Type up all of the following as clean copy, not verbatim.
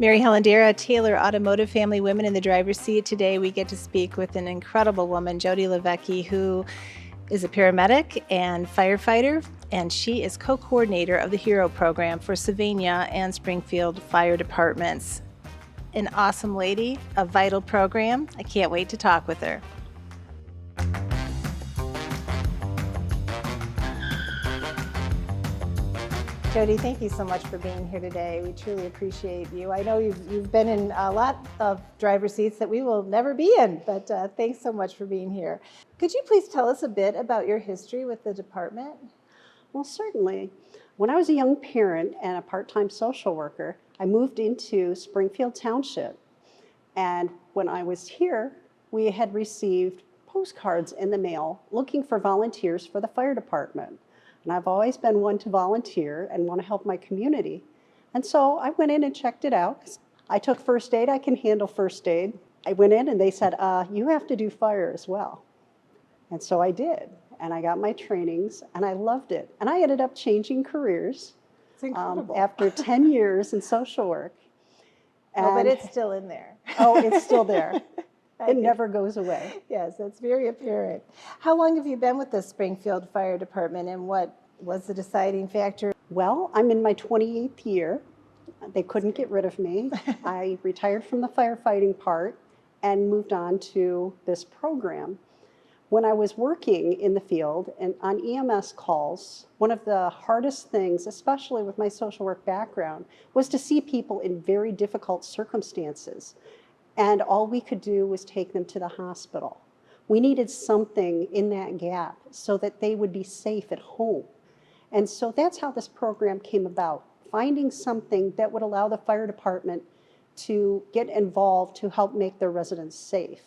Mary Helen Dara, Taylor Automotive Family Women in the Driver's Seat. Today we get to speak with an incredible woman, Jodi Livecchi, who is a paramedic and firefighter, and she is co-coordinator of the HERO Program for Sylvania and Springfield Fire Departments. An awesome lady, a vital program. I can't wait to talk with her. Jodi, thank you so much for being here today. We truly appreciate you. I know you've been in a lot of driver seats that we will never be in, but thanks so much for being here. Could you please tell us a bit about your history with the department? Well, certainly. When I was a young parent and a part-time social worker, I moved into Springfield Township. And when I was here, we had received postcards in the mail looking for volunteers for the fire department. And I've always been one to volunteer and want to help my community. And so I went in and checked it out. I took first aid. I can handle first aid. I went in and they said, you have to do fire as well. And so I did. And I got my trainings and I loved it. And I ended up changing careers after 10 years in social work. Oh, but it's still in there. Oh, it's still there. It never goes away. Yes, that's very apparent. How long have you been with the Springfield Fire Department, and what was the deciding factor? Well, I'm in my 28th year. They couldn't get rid of me. I retired from the firefighting part and moved on to this program. When I was working in the field and on EMS calls, one of the hardest things, especially with my social work background, was to see people in very difficult circumstances. And all we could do was take them to the hospital. We needed something in that gap so that they would be safe at home. And so that's how this program came about, finding something that would allow the fire department to get involved to help make their residents safe.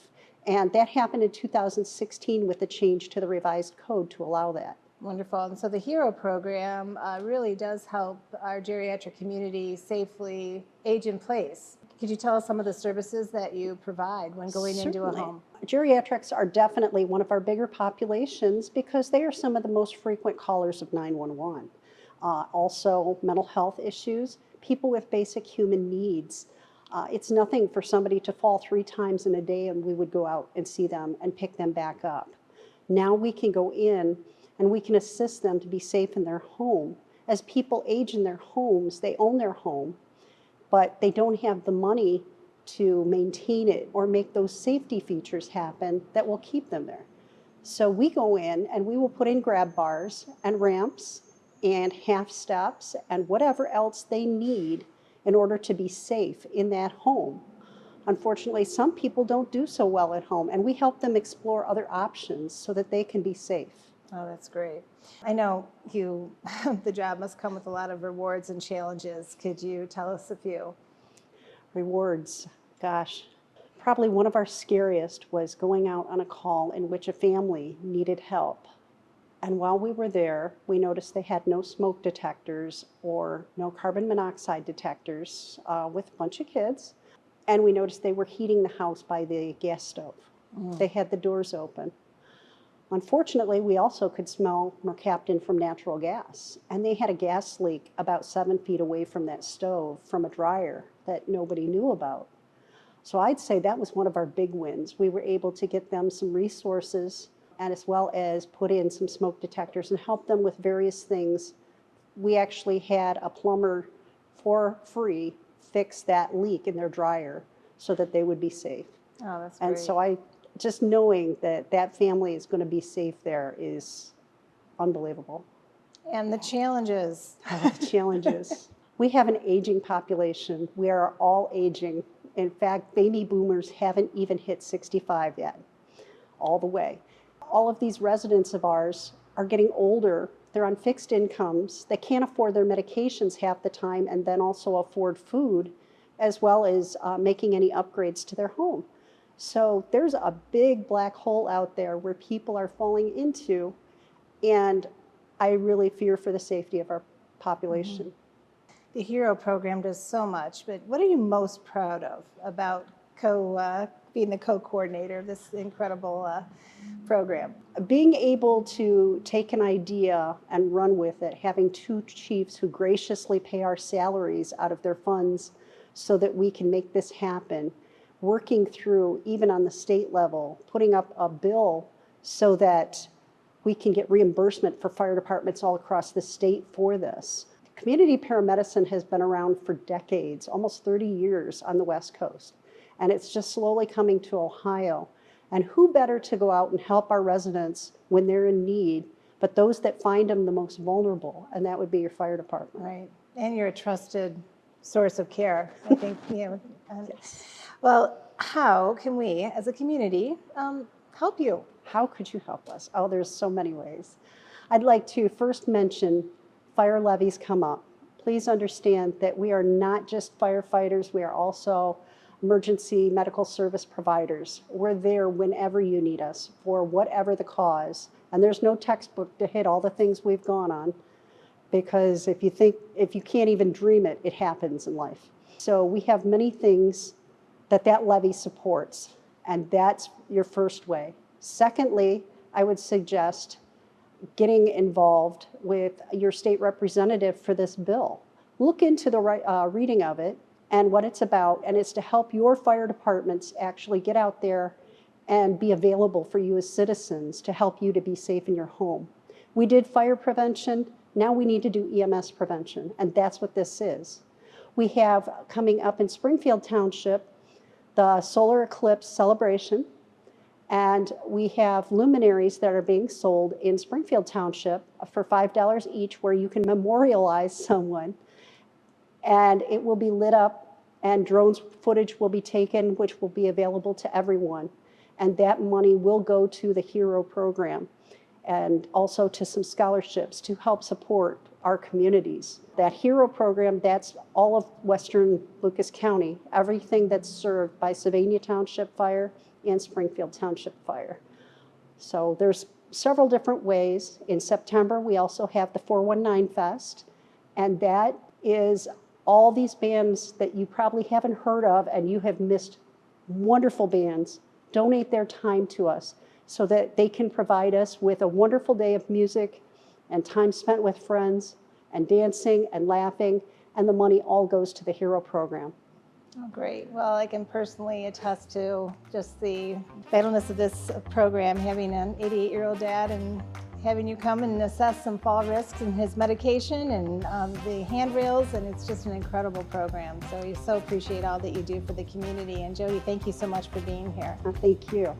And that happened in 2016 with the change to the revised code to allow that. Wonderful. And so the HERO program really does help our geriatric community safely age in place. Could you tell us some of the services that you provide when going Certainly. into a home? Geriatrics are definitely one of our bigger populations because they are some of the most frequent callers of 911. Also, mental health issues, people with basic human needs. It's nothing for somebody to fall 3 times in a day and we would go out and see them and pick them back up. Now we can go in and we can assist them to be safe in their home. As people age in their homes, they own their home, but they don't have the money to maintain it or make those safety features happen that will keep them there. So we go in and we will put in grab bars and ramps and half steps and whatever else they need in order to be safe in that home. Unfortunately, some people don't do so well at home, and we help them explore other options so that they can be safe. Oh, that's great. I know the job must come with a lot of rewards and challenges. Could you tell us a few? Rewards, gosh. Probably one of our scariest was going out on a call in which a family needed help. And while we were there, we noticed they had no smoke detectors or no carbon monoxide detectors with a bunch of kids. And we noticed they were heating the house by the gas stove. They had the doors open. Unfortunately, we also could smell mercaptan from natural gas, and they had a gas leak about 7 feet away from that stove from a dryer that nobody knew about. So I'd say that was one of our big wins. We were able to get them some resources and as well as put in some smoke detectors and help them with various things. We actually had a plumber for free fix that leak in their dryer so that they would be safe. Oh, that's great. And so just knowing that that family is going to be safe there is unbelievable. And the challenges. Challenges. We have an aging population. We are all aging. In fact, baby boomers haven't even hit 65 yet, all the way. All of these residents of ours are getting older. They're on fixed incomes. They can't afford their medications half the time and then also afford food, as well as making any upgrades to their home. So there's a big black hole out there where people are falling into, and I really fear for the safety of our population. The HERO program does so much, but what are you most proud of about being the co-coordinator of this incredible program? Being able to take an idea and run with it, having 2 chiefs who graciously pay our salaries out of their funds so that we can make this happen, working through, even on the state level, putting up a bill so that we can get reimbursement for fire departments all across the state for this. Community paramedicine has been around for decades, almost 30 years on the West Coast, and it's just slowly coming to Ohio. And who better to go out and help our residents when they're in need, but those that find them the most vulnerable, and that would be your fire department. Right, and you're a trusted source of care, I think. Yes. Well, how can we, as a community, help you? How could you help us? Oh, there's so many ways. I'd like to first mention fire levies come up. Please understand that we are not just firefighters, we are also emergency medical service providers. We're there whenever you need us for whatever the cause. And there's no textbook to hit all the things we've gone on, because if you can't even dream it, it happens in life. So we have many things that levy supports, and that's your first way. Secondly, I would suggest getting involved with your state representative for this bill. Look into the reading of it and what it's about, and it's to help your fire departments actually get out there and be available for you as citizens to help you to be safe in your home. We did fire prevention, now we need to do EMS prevention, and that's what this is. We have coming up in Springfield Township the solar eclipse celebration, and we have luminaries that are being sold in Springfield Township for $5 each, where you can memorialize someone, and it will be lit up, and drone footage will be taken, which will be available to everyone. And that money will go to the HERO program and also to some scholarships to help support our communities. That HERO program, that's all of Western Lucas County, everything that's served by Sylvania Township Fire and Springfield Township Fire. So there's several different ways. In September, we also have the 419 Fest, and that is all these bands that you probably haven't heard of and you have missed. Wonderful bands donate their time to us so that they can provide us with a wonderful day of music and time spent with friends and dancing and laughing, and the money all goes to the HERO program. Oh, great. Well, I can personally attest to just the vitalness of this program, having an 88-year-old dad and having you come and assess some fall risks and his medication and the handrails, and it's just an incredible program. So we so appreciate all that you do for the community. And Jodi, thank you so much for being here. Thank you.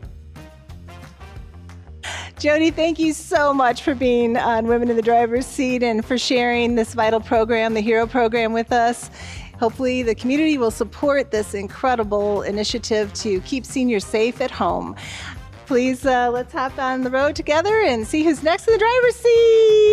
Jodi, thank you so much for being on Women in the Driver's Seat and for sharing this vital program, the HERO program, with us. Hopefully the community will support this incredible initiative to keep seniors safe at home. Please, let's hop on the road together and see who's next in the driver's seat.